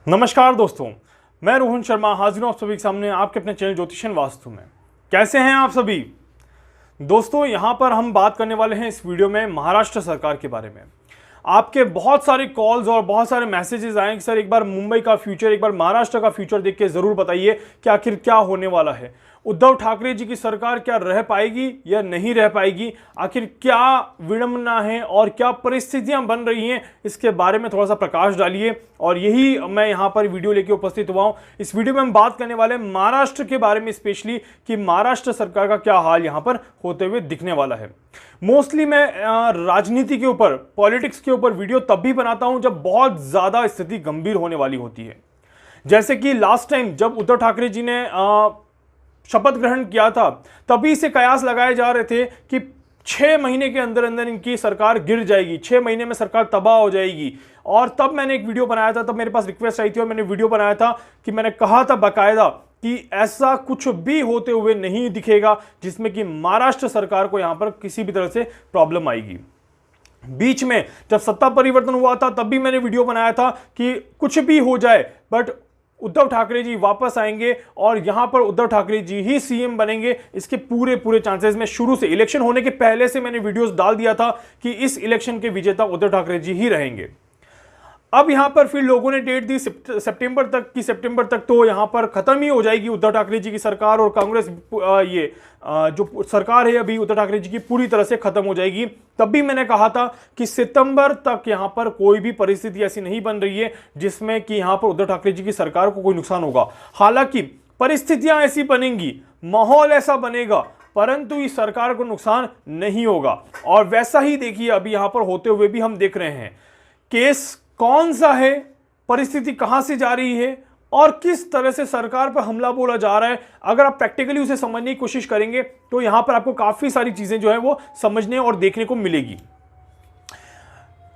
नमस्कार दोस्तों, मैं रोहन शर्मा हाजिर हूं आप सभी के सामने आपके अपने चैनल ज्योतिषन वास्तु में। कैसे हैं आप सभी दोस्तों? यहां पर हम बात करने वाले हैं इस वीडियो में महाराष्ट्र सरकार के बारे में। आपके बहुत सारे कॉल्स और बहुत सारे मैसेजेस आए कि सर एक बार मुंबई का फ्यूचर, एक बार महाराष्ट्र का फ्यूचर देख के जरूर बताइए कि आखिर क्या होने वाला है। उद्धव ठाकरे जी की सरकार क्या रह पाएगी या नहीं रह पाएगी, आखिर क्या विडंबना है और क्या परिस्थितियां बन रही हैं, इसके बारे में थोड़ा सा प्रकाश डालिए। और यही मैं यहां पर वीडियो लेके उपस्थित हुआ हूं। इस वीडियो में हम बात करने वाले हैं महाराष्ट्र के बारे में, स्पेशली कि महाराष्ट्र सरकार का क्या हाल यहां पर होते हुए दिखने वाला है। मोस्टली मैं राजनीति के ऊपर, पॉलिटिक्स के ऊपर वीडियो तब भी बनाता हूं जब बहुत ज्यादा स्थिति गंभीर होने वाली होती है। जैसे कि लास्ट टाइम जब उद्धव ठाकरे जी ने शपथ ग्रहण किया था, तभी से कयास लगाए जा रहे थे कि 6 महीने के अंदर अंदर इनकी सरकार गिर जाएगी, 6 महीने में सरकार तबाह हो जाएगी। और तब मैंने एक वीडियो बनाया था, तब मेरे पास रिक्वेस्ट आई थी और मैंने वीडियो बनाया था कि मैंने कहा था बाकायदा कि ऐसा कुछ भी होते हुए नहीं दिखेगा जिसमें कि महाराष्ट्र सरकार को यहां पर किसी भी तरह से प्रॉब्लम आएगी। बीच में जब सत्ता परिवर्तन हुआ था तब भी मैंने वीडियो बनाया था कि कुछ भी हो जाए बट उद्धव ठाकरे जी वापस आएंगे और यहां पर उद्धव ठाकरे जी ही सीएम बनेंगे, इसके पूरे चांसेस में शुरू से, इलेक्शन होने के पहले से मैंने वीडियोस डाल दिया था कि इस इलेक्शन के विजेता उद्धव ठाकरे जी ही रहेंगे। अब यहां पर फिर लोगों ने डेट दी सितंबर तक की, सितंबर तक तो यहां पर खत्म ही हो जाएगी उद्धव ठाकरे जी की सरकार और कांग्रेस जो सरकार है अभी उद्धव ठाकरे जी की पूरी तरह से खत्म हो जाएगी। तब भी मैंने कहा था कि सितंबर तक यहां पर कोई भी परिस्थिति ऐसी नहीं बन रही है जिसमें कि यहां पर उद्धव ठाकरे जी की सरकार को कोई नुकसान होगा। हालांकि परिस्थितियां ऐसी बनेंगी, माहौल ऐसा बनेगा, परंतु इस सरकार को नुकसान नहीं होगा। और वैसा ही देखिए अभी यहां पर होते हुए भी हम देख रहे हैं। केस कौन सा है, परिस्थिति कहां से जा रही है और किस तरह से सरकार पर हमला बोला जा रहा है, अगर आप प्रैक्टिकली उसे समझने की कोशिश करेंगे तो यहां पर आपको काफी सारी चीजें जो है वो समझने और देखने को मिलेगी।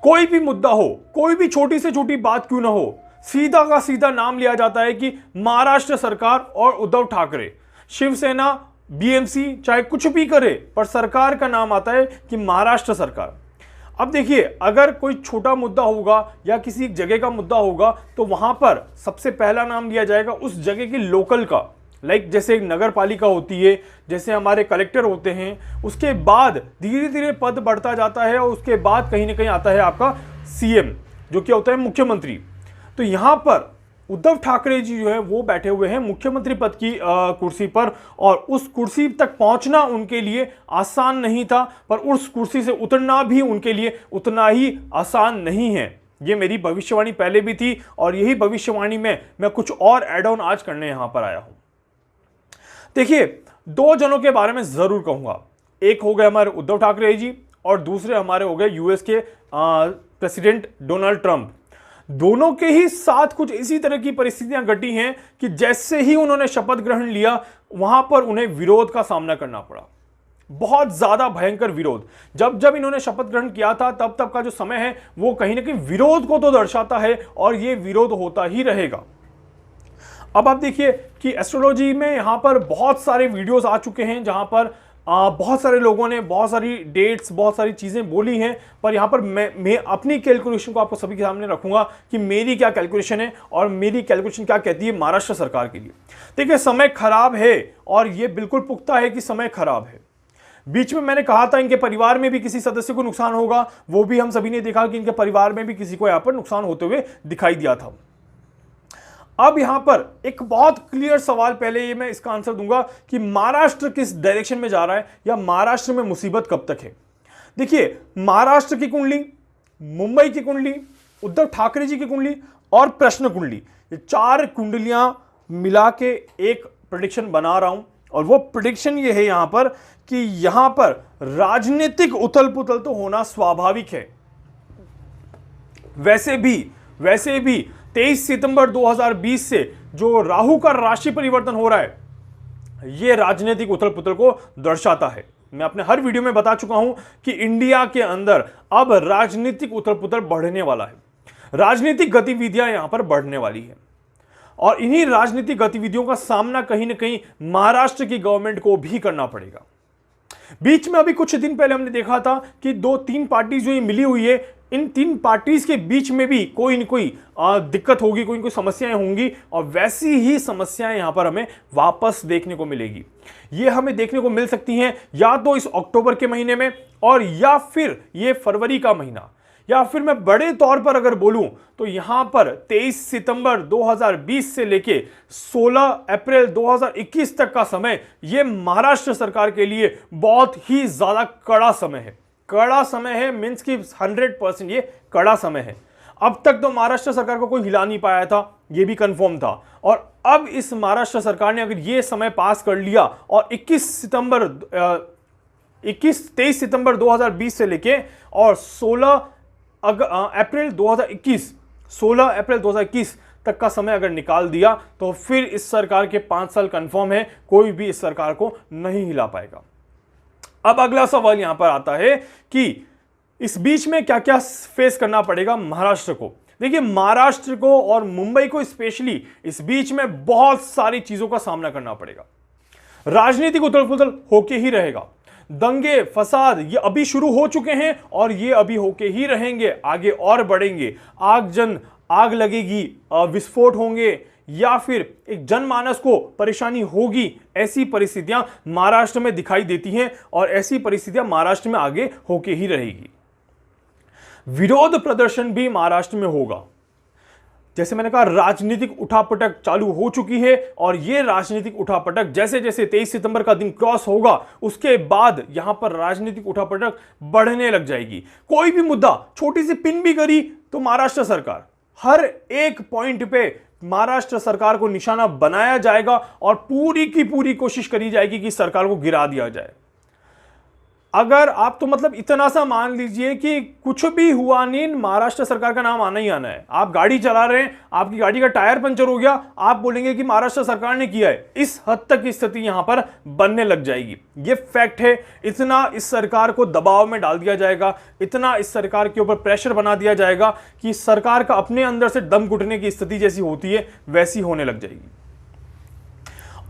कोई भी मुद्दा हो, कोई भी छोटी से छोटी बात क्यों ना हो, सीधा का सीधा नाम लिया जाता है कि महाराष्ट्र सरकार और उद्धव ठाकरे। शिवसेना, बीएमसी चाहे कुछ भी करे पर सरकार का नाम आता है कि महाराष्ट्र सरकार। अब देखिए, अगर कोई छोटा मुद्दा होगा या किसी जगह का मुद्दा होगा तो वहां पर सबसे पहला नाम लिया जाएगा उस जगह की लोकल का। लाइक जैसे नगर पालिका होती है, जैसे हमारे कलेक्टर होते हैं, उसके बाद धीरे धीरे पद बढ़ता जाता है और उसके बाद कहीं ना कहीं आता है आपका सीएम, जो कि होता है मुख्यमंत्री। तो यहां पर उद्धव ठाकरे जी जो है वो बैठे हुए हैं मुख्यमंत्री पद की कुर्सी पर, और उस कुर्सी तक पहुंचना उनके लिए आसान नहीं था, पर उस कुर्सी से उतरना भी उनके लिए उतना ही आसान नहीं है। ये मेरी भविष्यवाणी पहले भी थी और यही भविष्यवाणी में मैं कुछ और एड ऑन आज करने यहां पर आया हूं। देखिए, 2 जनों के बारे में जरूर कहूंगा। एक हो गए हमारे उद्धव ठाकरे जी और दूसरे हमारे हो गए यूएस के प्रेसिडेंट डोनाल्ड ट्रंप। दोनों के ही साथ कुछ इसी तरह की परिस्थितियां घटी हैं कि जैसे ही उन्होंने शपथ ग्रहण लिया वहां पर उन्हें विरोध का सामना करना पड़ा, बहुत ज्यादा भयंकर विरोध। जब जब इन्होंने शपथ ग्रहण किया था तब तब का जो समय है वो कहीं ना कहीं विरोध को तो दर्शाता है और ये विरोध होता ही रहेगा। अब आप देखिए कि एस्ट्रोलॉजी में यहां पर बहुत सारे वीडियोस आ चुके हैं जहां पर बहुत सारे लोगों ने बहुत सारी डेट्स, बहुत सारी चीजें बोली हैं, पर यहां पर मैं अपनी कैलकुलेशन को आपको सभी के सामने रखूंगा कि मेरी क्या कैलकुलेशन है और मेरी कैलकुलेशन क्या कहती है महाराष्ट्र सरकार के लिए। देखिए, समय खराब है और यह बिल्कुल पुख्ता है कि समय खराब है। बीच में मैंने कहा था इनके परिवार में भी किसी सदस्य को नुकसान होगा, वो भी हम सभी ने देखा कि इनके परिवार में भी किसी को यहां पर नुकसान होते हुए दिखाई दिया था। अब यहां पर एक बहुत क्लियर सवाल, पहले ये मैं इसका आंसर दूंगा कि महाराष्ट्र किस डायरेक्शन में जा रहा है या महाराष्ट्र में मुसीबत कब तक है। देखिए, महाराष्ट्र की कुंडली, मुंबई की कुंडली, उद्धव ठाकरे जी की कुंडली और प्रश्न कुंडली, ये 4 कुंडलियां मिला के एक प्रेडिक्शन बना रहा हूं। और वो प्रेडिक्शन ये है यहां पर कि यहां पर राजनीतिक उथल पुथल तो होना स्वाभाविक है। वैसे भी 23 सितंबर 2020 से जो राहु का राशि परिवर्तन हो रहा है, यह राजनीतिक उथल पुथल को दर्शाता है। मैं अपने हर वीडियो में बता चुका हूं कि इंडिया के अंदर अब राजनीतिक उथल पुथल बढ़ने वाला है, राजनीतिक गतिविधियां यहां पर बढ़ने वाली है। और इन्हीं राजनीतिक गतिविधियों का सामना कहीं ना कहीं महाराष्ट्र की गवर्नमेंट को भी करना पड़ेगा। बीच में अभी कुछ दिन पहले हमने देखा था कि 2-3 पार्टी जो ये मिली हुई है, इन तीन पार्टीज के बीच में भी कोई न कोई दिक्कत होगी, कोई न कोई समस्याएं होंगी और वैसी ही समस्याएं यहां पर हमें वापस देखने को मिलेगी। ये हमें देखने को मिल सकती हैं या तो इस अक्टूबर के महीने में और या फिर ये फरवरी का महीना, या फिर मैं बड़े तौर पर अगर बोलूं तो यहां पर 23 सितंबर 2020 से लेके 16 अप्रैल 2021 तक का समय ये महाराष्ट्र सरकार के लिए बहुत ही ज्यादा कड़ा समय है। कड़ा समय है मींस कि 100% ये कड़ा समय है। अब तक तो महाराष्ट्र सरकार को कोई हिला नहीं पाया था, ये भी कंफर्म था, और अब इस महाराष्ट्र सरकार ने अगर ये समय पास कर लिया और 23 सितंबर 2020 से लेके और 16 अप्रैल 2021 तक का समय अगर निकाल दिया तो फिर इस सरकार के 5 साल कंफर्म है, कोई भी इस सरकार को नहीं हिला पाएगा। अब अगला सवाल यहां पर आता है कि इस बीच में क्या क्या फेस करना पड़ेगा महाराष्ट्र को। देखिए, महाराष्ट्र को और मुंबई को स्पेशली इस बीच में बहुत सारी चीजों का सामना करना पड़ेगा। राजनीतिक उथल पुथल होके ही रहेगा, दंगे फसाद ये अभी शुरू हो चुके हैं और ये अभी होके ही रहेंगे, आगे और बढ़ेंगे। आग लगेगी, विस्फोट होंगे या फिर एक जनमानस को परेशानी होगी। ऐसी परिस्थितियां महाराष्ट्र में दिखाई देती हैं और ऐसी परिस्थितियां महाराष्ट्र में आगे होके ही रहेगी। विरोध प्रदर्शन भी महाराष्ट्र में होगा। जैसे मैंने कहा, राजनीतिक उठापटक चालू हो चुकी है और यह राजनीतिक उठापटक जैसे जैसे 23 सितंबर का दिन क्रॉस होगा उसके बाद यहां पर राजनीतिक उठापटक बढ़ने लग जाएगी। कोई भी मुद्दा छोटी सी पिन भी करी तो महाराष्ट्र सरकार हर एक पॉइंट पे महाराष्ट्र सरकार को निशाना बनाया जाएगा और पूरी की पूरी कोशिश करी जाएगी कि सरकार को गिरा दिया जाए। अगर आप तो मतलब इतना सा मान लीजिए कि कुछ भी हुआ नहीं, महाराष्ट्र सरकार का नाम आना ही आना है। आप गाड़ी चला रहे हैं, आपकी गाड़ी का टायर पंचर हो गया, आप बोलेंगे कि महाराष्ट्र सरकार ने किया है। इस हद तक की स्थिति यहां पर बनने लग जाएगी। ये फैक्ट है। इतना इस सरकार को दबाव में डाल दिया जाएगा, इतना इस सरकार के ऊपर प्रेशर बना दिया जाएगा कि सरकार का अपने अंदर से दम घुटने की स्थिति जैसी होती है वैसी होने लग जाएगी।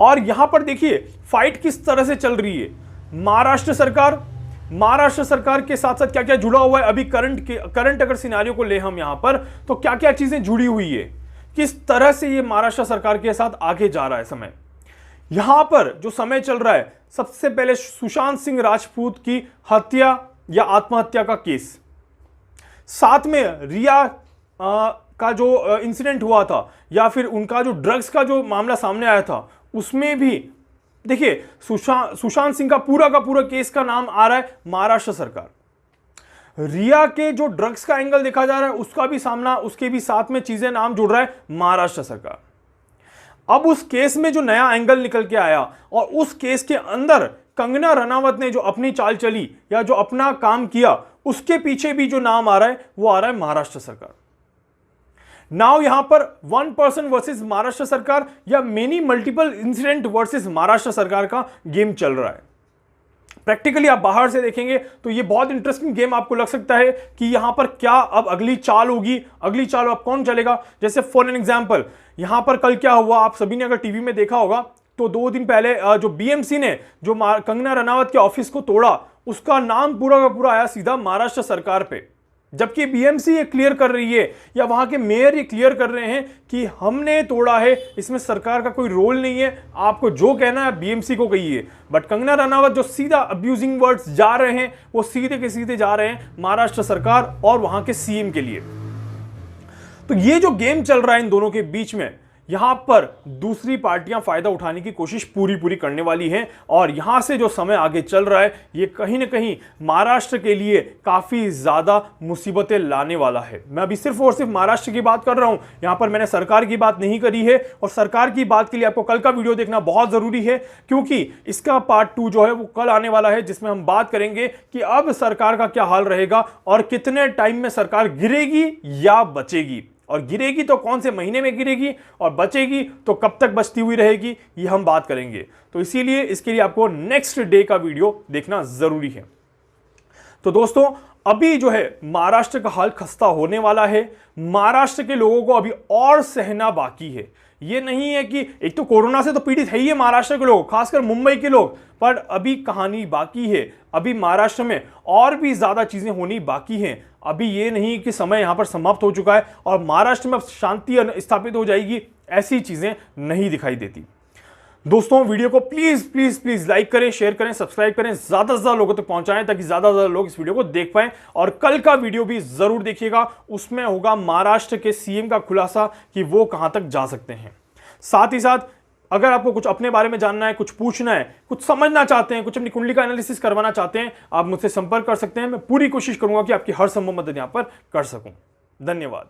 और यहां पर देखिए फाइट किस तरह से चल रही है। महाराष्ट्र सरकार के साथ साथ क्या क्या जुड़ा हुआ है। अभी करंट अगर सिनेरियो को ले हम यहां पर, तो क्या क्या चीजें जुड़ी हुई है, किस तरह से ये महाराष्ट्र सरकार के साथ आगे जा रहा है समय। यहां पर जो समय चल रहा है, सबसे पहले सुशांत सिंह राजपूत की हत्या या आत्महत्या का केस, साथ में रिया का जो इंसिडेंट हुआ था या फिर उनका जो ड्रग्स का जो मामला सामने आया था, उसमें भी देखिए सुशांत सिंह का पूरा केस का नाम आ रहा है महाराष्ट्र सरकार। रिया के जो ड्रग्स का एंगल देखा जा रहा है उसका भी सामना, उसके भी साथ में चीजें नाम जुड़ रहा है महाराष्ट्र सरकार। अब उस केस में जो नया एंगल निकल के आया और उस केस के अंदर कंगना रनावत ने जो अपनी चाल चली या जो अपना काम किया, उसके पीछे भी जो नाम आ रहा है वो आ रहा है महाराष्ट्र सरकार। नाउ यहां पर वन पर्सन वर्सेस महाराष्ट्र सरकार या many multiple incident versus Maharashtra सरकार का गेम चल रहा है। प्रैक्टिकली आप बाहर से देखेंगे तो ये बहुत इंटरेस्टिंग गेम आपको लग सकता है कि यहां पर क्या अब अगली चाल होगी, अगली चाल अब कौन चलेगा। जैसे फॉर एन एग्जांपल, यहां पर कल क्या हुआ, आप सभी ने अगर टीवी में देखा होगा तो 2 दिन पहले जो बीएमसी ने जो कंगना रनावत के ऑफिस को तोड़ा, उसका नाम पूरा का पूरा आया सीधा महाराष्ट्र सरकार पे। जबकि बीएमसी ये क्लियर कर रही है या वहां के मेयर ये क्लियर कर रहे हैं कि हमने तोड़ा है, इसमें सरकार का कोई रोल नहीं है, आपको जो कहना है बीएमसी को कहिए। बट कंगना रनावत जो सीधा अब्यूजिंग वर्ड्स जा रहे हैं वो सीधे के सीधे जा रहे हैं महाराष्ट्र सरकार और वहां के सीएम के लिए। तो ये जो गेम चल रहा है इन दोनों के बीच में, यहां पर दूसरी पार्टियां फायदा उठाने की कोशिश पूरी करने वाली हैं और यहां से जो समय आगे चल रहा है ये कहीं ना कहीं महाराष्ट्र के लिए काफी ज्यादा मुसीबतें लाने वाला है। मैं अभी सिर्फ और सिर्फ महाराष्ट्र की बात कर रहा हूं, यहां पर मैंने सरकार की बात नहीं करी है और सरकार की बात के लिए आपको कल का वीडियो देखना बहुत जरूरी है, क्योंकि इसका पार्ट 2 जो है वो कल आने वाला है, जिसमें हम बात करेंगे कि अब सरकार का क्या हाल रहेगा और कितने टाइम में सरकार गिरेगी या बचेगी, और गिरेगी तो कौन से महीने में गिरेगी और बचेगी तो कब तक बचती हुई रहेगी, ये हम बात करेंगे। तो इसीलिए इसके लिए आपको नेक्स्ट डे का वीडियो देखना जरूरी है। तो दोस्तों, अभी जो है महाराष्ट्र का हाल खस्ता होने वाला है। महाराष्ट्र के लोगों को अभी और सहना बाकी है। ये नहीं है कि एक तो कोरोना से तो पीड़ित है ही है महाराष्ट्र के लोग, खासकर मुंबई के लोग, पर अभी कहानी बाकी है। अभी महाराष्ट्र में और भी ज्यादा चीजें होनी बाकी हैं। अभी ये नहीं कि समय यहां पर समाप्त हो चुका है और महाराष्ट्र में अब शांति स्थापित हो जाएगी, ऐसी चीजें नहीं दिखाई देती। दोस्तों, वीडियो को प्लीज प्लीज प्लीज लाइक करें, शेयर करें, सब्सक्राइब करें, ज्यादा से ज्यादा लोगों तक पहुंचाएं ताकि ज्यादा से ज्यादा लोग इस वीडियो को देख पाएं। और कल का वीडियो भी जरूर देखिएगा, उसमें होगा महाराष्ट्र के सीएम का खुलासा कि वो कहां तक जा सकते हैं। साथ ही साथ अगर आपको कुछ अपने बारे में जानना है, कुछ पूछना है, कुछ समझना चाहते हैं, कुछ अपनी कुंडली का एनालिसिस करवाना चाहते हैं, आप मुझसे संपर्क कर सकते हैं। मैं पूरी कोशिश करूंगा कि आपकी हर संभव मदद यहां पर कर सकूं। धन्यवाद।